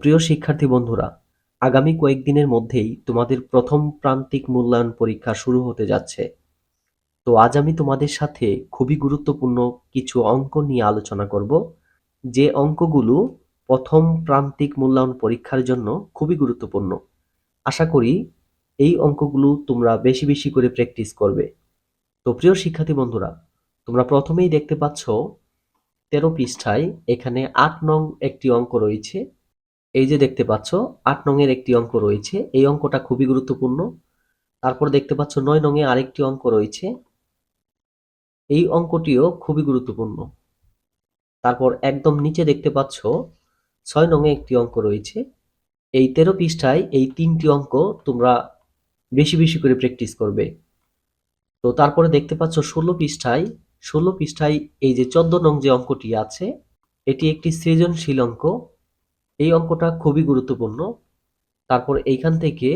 প্রিয় শিক্ষার্থী বন্ধুরা, আগামী কয়েকদিনের মধ্যেই তোমাদের প্রথম প্রান্তিক মূল্যায়ন পরীক্ষা শুরু হতে যাচ্ছে। তো আজ আমি তোমাদের সাথে খুবই গুরুত্বপূর্ণ কিছু অঙ্ক নিয়ে আলোচনা করব, যে অঙ্কগুলো প্রথম প্রান্তিক মূল্যায়ন পরীক্ষার জন্য খুবই গুরুত্বপূর্ণ। আশা করি এই অঙ্কগুলো তোমরা বেশি বেশি করে প্র্যাকটিস করবে। তো প্রিয় শিক্ষার্থী বন্ধুরা, তোমরা প্রথমেই দেখতে পাচ্ছ 13 পৃষ্ঠায় এখানে 8 নং একটি অঙ্ক রয়েছে। এই যে দেখতে পাচ্ছ 8 নং এর একটি অঙ্ক রয়েছে, এই অঙ্কটা খুবই গুরুত্বপূর্ণ। তারপর দেখতে পাচ্ছ 9 নং এ আরেকটি অঙ্ক রয়েছে, এই অঙ্কটিও খুবই গুরুত্বপূর্ণ। তারপর একদম নিচে দেখতে পাচ্ছ 6 নং এ একটি অঙ্ক রয়েছে। এই 13 পৃষ্ঠায় এই তিনটি অঙ্ক তোমরা বেশি বেশি করে প্র্যাকটিস করবে। তো তারপরে দেখতে পাচ্ছ 16 পৃষ্ঠায় এই যে 14 নং যে অঙ্কটি আছে, এটি একটি সৃজনশীল অঙ্ক। এই অঙ্কটা খুবই গুরুত্বপূর্ণ। তারপর এইখান থেকে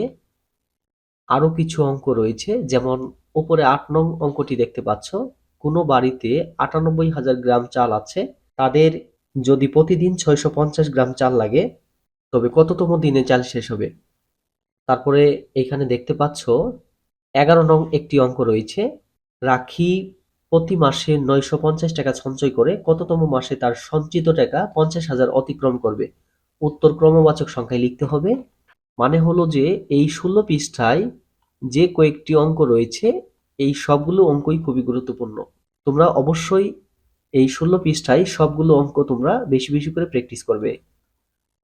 আরো কিছু অঙ্ক রয়েছে, যেমন উপরে 8 নং অঙ্কটি দেখতে পাচ্ছ, কোনো বাড়িতে 98,000 গ্রাম চাল আছে, তাদের যদি প্রতিদিন 650 গ্রাম চাল লাগে তবে কততম দিনে চাল শেষ হবে। তারপরে এখানে দেখতে পাচ্ছ 11 নং একটি অঙ্ক রয়েছে, রাখি প্রতি মাসে 950 টাকা সঞ্চয় করে কততম মাসে তার সঞ্চিত টাকা 50,000 অতিক্রম করবে। উত্তর ক্রমবাচক সংখ্যায় লিখতে হবে। মানে হলো যে এই 16 পৃষ্ঠায় যে কয়েকটি অঙ্ক রয়েছে, এই সবগুলো অঙ্কই খুবই গুরুত্বপূর্ণ। তোমরা অবশ্যই এই 16 পৃষ্ঠায় সবগুলো অঙ্ক তোমরা বেশি বেশি করে প্র্যাকটিস করবে।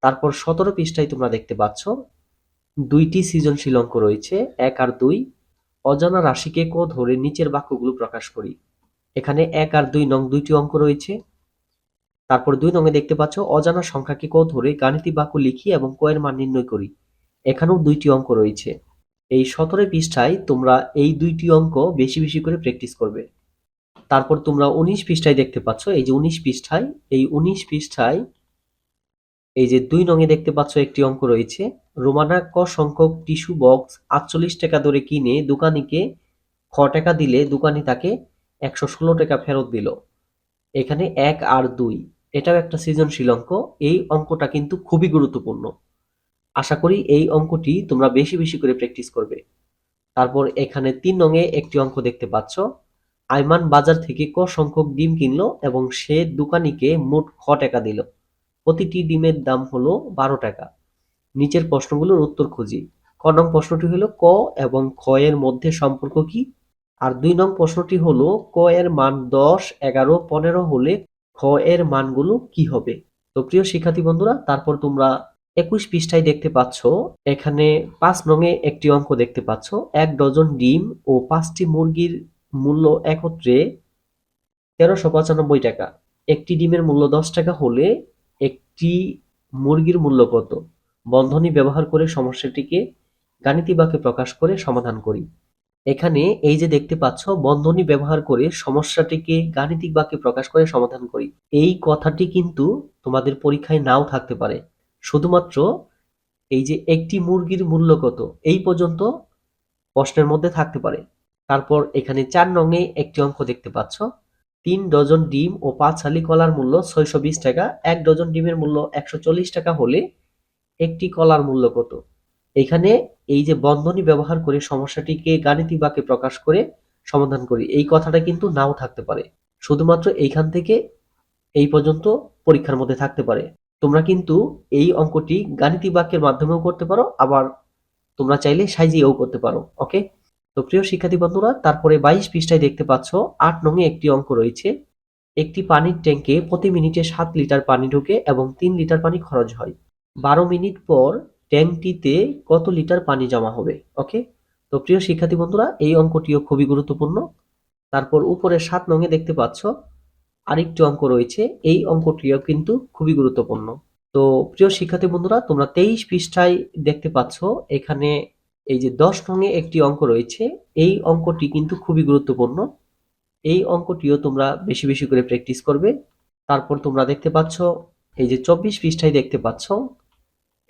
তারপর 17 পৃষ্ঠায় তোমরা দেখতে পাচ্ছ দুইটি সৃজনশীল অঙ্ক রয়েছে, 1 আর 2। অজানা রাশিকে ক ধরে নিচের বাক্যগুলো প্রকাশ করি। এখানে 1 আর 2 নং দুইটি অঙ্ক রয়েছে। তারপর 2 নং এ দেখতে পাচ্ছ অজানা সংখ্যাকে ক ধরে গাণিতিক বাক্য লিখি এবং ক এর মান নির্ণয় করি। এখানেও দুইটি অঙ্ক রয়েছে। এই 17 পৃষ্ঠায় তোমরা এই দুইটি অঙ্ক বেশি বেশি করে প্র্যাকটিস করবে। তারপর তোমরা 19 পৃষ্ঠায় দেখতে পাচ্ছ, এই যে 19 পৃষ্ঠায়, এই 19 পৃষ্ঠায় এই যে 2 নং এ দেখতে পাচ্ছ একটি অঙ্ক রয়েছে, রোমানা ক সংখ্যক টিস্যু বক্স 48 টাকা দরে কিনে দোকানিকে খ টাকা দিলে দোকানি তাকে 116 টাকা ফেরত দিল। এখানে 1 আর 2, এটাও একটা সৃজনশীল অঙ্ক। এই অঙ্কটা কিন্তু খুবই গুরুত্বপূর্ণ। আশা করি এই অঙ্কটি তোমরা বেশি বেশি করে প্র্যাকটিস করবে। তারপর এখানে 3 নং এ একটি অঙ্ক দেখতে পাচ্ছ, আইমান বাজার থেকে ক সংখ্যক ডিম কিনলো এবং সে দোকানিকে মোট খ টাকা দিল। প্রতিটি ডিমের দাম হলো 12 টাকা। নিচের প্রশ্নগুলোর উত্তর খুঁজি। ক নং প্রশ্নটি হলো ক এবং খ এর মধ্যে সম্পর্ক কি? আর 2 নং প্রশ্নটি হলো ক এর মান 10, 11, 15 হলে খ এর মানগুলো কি হবে? তো প্রিয় শিক্ষার্থী বন্ধুরা, তারপর তোমরা 21 পৃষ্ঠায় দেখতে পাচ্ছ, এখানে 5 নং এ একটি অঙ্ক দেখতে পাচ্ছ, 1 ডজন ডিম ও 5টি মুরগির মূল্য একত্রে 1395 টাকা। একটি ডিমের মূল্য 10 টাকা হলে একটি মুরগির মূল্য কত? বন্ধনী ব্যবহার করে সমস্যাটিকে গাণিতিক বাক্যে প্রকাশ করে সমাধান করি। এখানে এই যে দেখতে পাচ্ছ, বন্ধনী ব্যবহার করে সমস্যাটিকে গাণিতিক বাক্যে প্রকাশ করে সমাধান করি, এই কথাটি কিন্তু তোমাদের পরীক্ষায় নাও থাকতে পারে। শুধুমাত্র এই যে একটি মুরগির মূল্য কত, এই পর্যন্ত প্রশ্নের মধ্যে থাকতে পারে। তারপর এখানে 4 নং এ একটি অঙ্ক দেখতে পাচ্ছ, 3 ডজন ডিম ও 5 হালি কলার মূল্য 620 টাকা। 1 ডজন ডিমের মূল্য 140 টাকা হলে একটি কলার মূল্য কত? এখানে এই যে বন্ধনী ব্যবহার করে সমস্যাটিকে গাণিতিক বাক্যে প্রকাশ করে সমাধান করি, এই কথাটা কিন্তু নাও থাকতে পারে। শুধুমাত্র এইখান থেকে এই পর্যন্ত পরীক্ষার মধ্যে থাকতে পারে। তোমরা কিন্তু এই অঙ্কটি গাণিতিক বাক্যের মাধ্যমেও করতে পারো, আবার তোমরা চাইলে সাজিয়েও করতে পারো। ওকে? তো প্রিয় শিক্ষার্থী বন্ধুরা, তারপরে 22 পৃষ্ঠায় দেখতে পাচ্ছ 8 নং এ একটি অঙ্ক রয়েছে, একটি পানির ট্যাঙ্কে প্রতি মিনিটে 7 লিটার পানি ঢোকে এবং 3 লিটার পানি খরচ হয়। 12 মিনিট পর ট্যাঙ্কটিতে কত লিটার পানি জমা হবে? ওকে? তো প্রিয় শিক্ষার্থী বন্ধুরা, এই অঙ্কটিও খুবই গুরুত্বপূর্ণ। তারপর উপরে 7 নং এ দেখতে পাচ্ছ আরেকটি অঙ্ক রয়েছে, এই অঙ্কটিও কিন্তু খুবই গুরুত্বপূর্ণ। তো প্রিয় শিক্ষার্থী বন্ধুরা, তোমরা 23 পৃষ্ঠায় দেখতে পাচ্ছ, এখানে এই যে 10 নং এ একটি অঙ্ক রয়েছে, এই অঙ্কটি কিন্তু খুবই গুরুত্বপূর্ণ। এই অঙ্কটিও তোমরা বেশি বেশি করে প্র্যাকটিস করবে। তারপর তোমরা দেখতে পাচ্ছ এই যে 24 পৃষ্ঠায় দেখতে পাচ্ছ,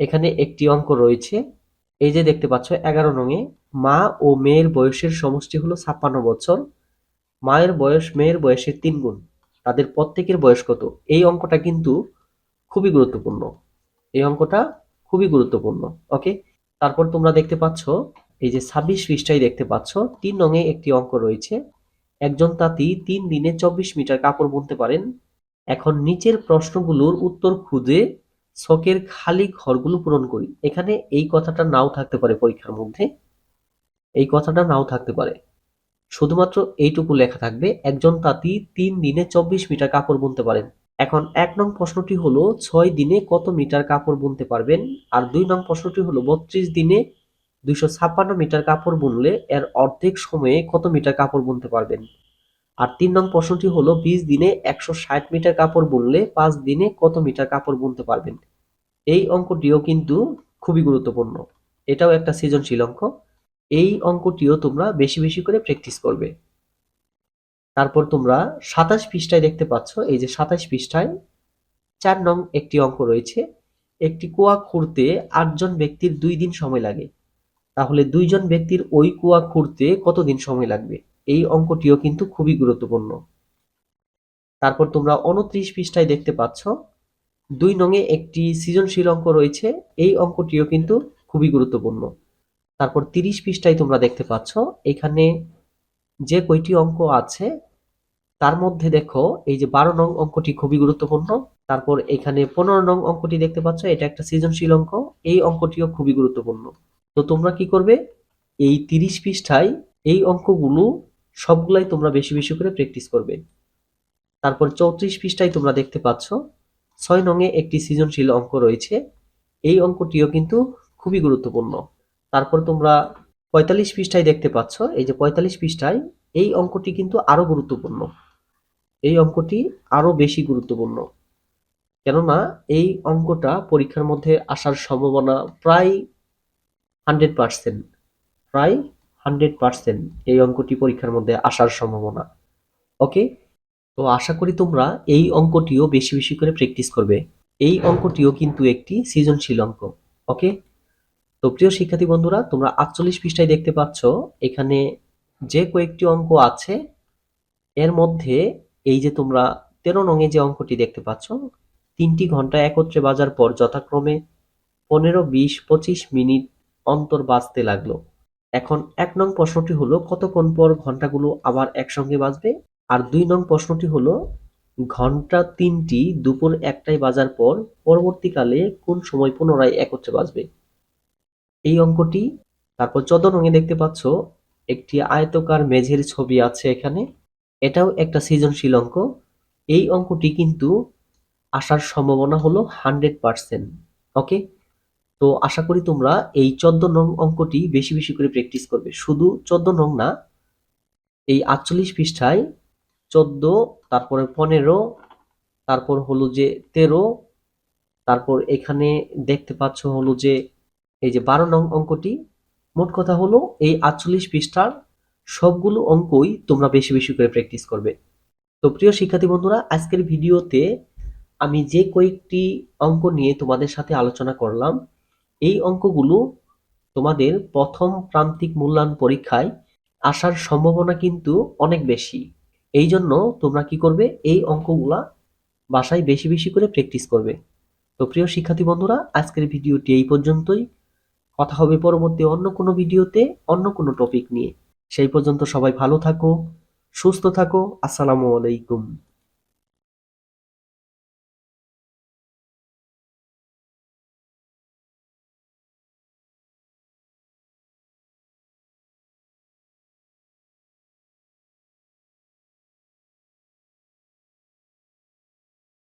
এখানে একটি অঙ্ক রয়েছে, এই যে দেখতে পাচ্ছ 11 নং এ, মা ও মেয়ের বয়সের সমষ্টি হলো 56 বছর। মায়ের বয়স মেয়ের বয়সের 3 গুণ। তাদের প্রত্যেকের বয়স কত? এই অঙ্কটা কিন্তু খুবই গুরুত্বপূর্ণ। এই অঙ্কটা খুবই গুরুত্বপূর্ণ। ওকে, তারপর তোমরা দেখতে পাচ্ছ এই যে 26 পৃষ্ঠায় দেখতে পাচ্ছ 3 নং-এ একটি অঙ্ক রয়েছে। একজন তাঁতি 3 দিনে 24 মিটার কাপড় বুনতে পারেন। এখন নিচের প্রশ্নগুলোর উত্তর খুঁজে ছকের খালি ঘরগুলো পূরণ করি। এখানে এই কথাটা নাও থাকতে পারে পরীক্ষার মধ্যে, এই কথাটা নাও থাকতে পারে, শুধুমাত্র এইটুকু লেখা থাকবে একজন তাঁতি 3 দিনে 24 মিটার কাপড় বুনতে পারেন। এখন 1 নং প্রশ্নটি হলো 6 দিনে কত মিটার কাপড় বুনতে পারবেন, আর 2 নং প্রশ্নটি হলো 32 দিনে 256 মিটার কাপড় বুনলে এর অর্ধেক সময়ে কত মিটার কাপড় বুনতে পারবেন। আর 3 নং প্রশ্নটি হলো 20 দিনে 160 মিটার কাপড় বুনলে 5 দিনে কত মিটার কাপড় বুনতে পারবেন। এই অঙ্কটিও কিন্তু খুবই গুরুত্বপূর্ণ, এটাও একটা সৃজনশীল অঙ্ক। এই অঙ্কটিও তোমরা বেশি বেশি করে প্র্যাকটিস করবে। তারপর তোমরা 27 পৃষ্ঠায় দেখতে পাচ্ছ, এই যে 27 পৃষ্ঠায় 4 নং একটি অঙ্ক রয়েছে। একটি কুয়া খুঁড়তে 8 জন ব্যক্তির 2 দিন সময় লাগে, তাহলে 2 জন ব্যক্তির ওই কুয়া খুঁড়তে কতদিন সময় লাগবে। এই অঙ্কটিও কিন্তু খুবই গুরুত্বপূর্ণ। তারপর তোমরা 29 পৃষ্ঠায় দেখতে পাচ্ছ 2 নং-এ একটি সৃজনশীল অঙ্ক রয়েছে। এই অঙ্কটিও কিন্তু খুবই গুরুত্বপূর্ণ। তারপর 30 পৃষ্ঠায় তোমরা দেখতে পাচ্ছ এখানে যে কয়টি অঙ্ক আছে তার মধ্যে দেখো এই যে 12 নং অঙ্কটি খুবই গুরুত্বপূর্ণ। তারপর এখানে 15 নং অঙ্কটি দেখতে পাচ্ছ, এটা একটা সৃজনশীল অঙ্ক, এই অঙ্কটিও খুবই গুরুত্বপূর্ণ। তো তোমরা কি করবে, এই 30 পৃষ্ঠায় এই অঙ্কগুলো সবগুলাই তোমরা বেশি বেশি করে প্র্যাকটিস করবে। তারপর 34 পৃষ্ঠায় তোমরা দেখতে পাচ্ছ 6 নং-এ একটি সৃজনশীল অঙ্ক রয়েছে। এই অঙ্কটিও কিন্তু খুবই গুরুত্বপূর্ণ। তারপর তোমরা 45 পৃষ্ঠায় দেখতে পাচ্ছ, এই যে 45 পৃষ্ঠায় এই অঙ্কটি কিন্তু আরো গুরুত্বপূর্ণ। এই অঙ্কটি আরো বেশি গুরুত্বপূর্ণ, কেননা এই অঙ্কটা পরীক্ষার মধ্যে আসার সম্ভাবনা প্রায় 100%, প্রায় 100% এই অঙ্কটি পরীক্ষার মধ্যে আসার সম্ভাবনা। ওকে, তো আশা করি তোমরা এই অঙ্কটিও বেশি বেশি করে প্র্যাকটিস করবে। এই অঙ্কটিও কিন্তু একটি সৃজনশীল অঙ্ক। ওকে, তো প্রিয় শিক্ষার্থী বন্ধুরা, তোমরা 48 পৃষ্ঠায় দেখতে পাচ্ছ এখানে যে কয়েকটি অঙ্ক আছে এর মধ্যে এই যে তোমরা 13 নং-এ যে অঙ্কটি দেখতে পাচ্ছ, 3টি ঘন্টা একত্রে বাজার পর যথাক্রমে 15, 20, 25 মিনিট অন্তর বাজতে লাগলো। এখন 1 নং প্রশ্নটি হলো কতক্ষণ পর ঘন্টাগুলো আবার একসঙ্গে বাজবে, আর 2 নং প্রশ্নটি হলো ঘন্টা 3টি দুপুর 1টায় বাজার পর পরবর্তীকালে কোন সময় পুনরায় একত্রে বাজবে। এই অঙ্কটি। তারপর 14 নং-এ দেখতে পাচ্ছ একটি আয়তকার মেঝের ছবি আছে এখানে, এটাও একটা সৃজনশীল অঙ্ক। এই অঙ্কটি কিন্তু আসার সম্ভাবনা হলো 100%। ওকে, তো আশা করি তোমরা এই 14 নং অঙ্কটি বেশি বেশি করে প্র্যাকটিস করবে। শুধু 14 নং না, এই 48 পৃষ্ঠায় 14, তারপরে 15, তারপর হলো যে 13, তারপর এখানে দেখতে পাচ্ছ হলো যে এই যে 12 নং অঙ্কটি। মোট কথা হলো এই 48 পৃষ্ঠার সবগুলো অঙ্কই তোমরা বেশি বেশি করে প্র্যাকটিস করবে। তো প্রিয় শিক্ষার্থী বন্ধুরা, আজকের ভিডিওতে আমি যে কয়েকটি অঙ্ক নিয়ে তোমাদের সাথে আলোচনা করলাম, এই অঙ্কগুলো তোমাদের প্রথম প্রান্তিক মূল্যায়ন পরীক্ষায় আসার সম্ভাবনা কিন্তু অনেক বেশি। এই জন্য তোমরা কি করবে, এই অঙ্কগুলা বাসায় বেশি বেশি করে প্র্যাকটিস করবে। তো প্রিয় শিক্ষার্থী বন্ধুরা, আজকের ভিডিওটি এই পর্যন্তই। কথা হবে পরবর্তী অন্য কোনো ভিডিওতে অন্য কোনো টপিক নিয়ে। সেই পর্যন্ত সবাই ভালো থাকো, সুস্থ থাকো। আসসালামু আলাইকুম।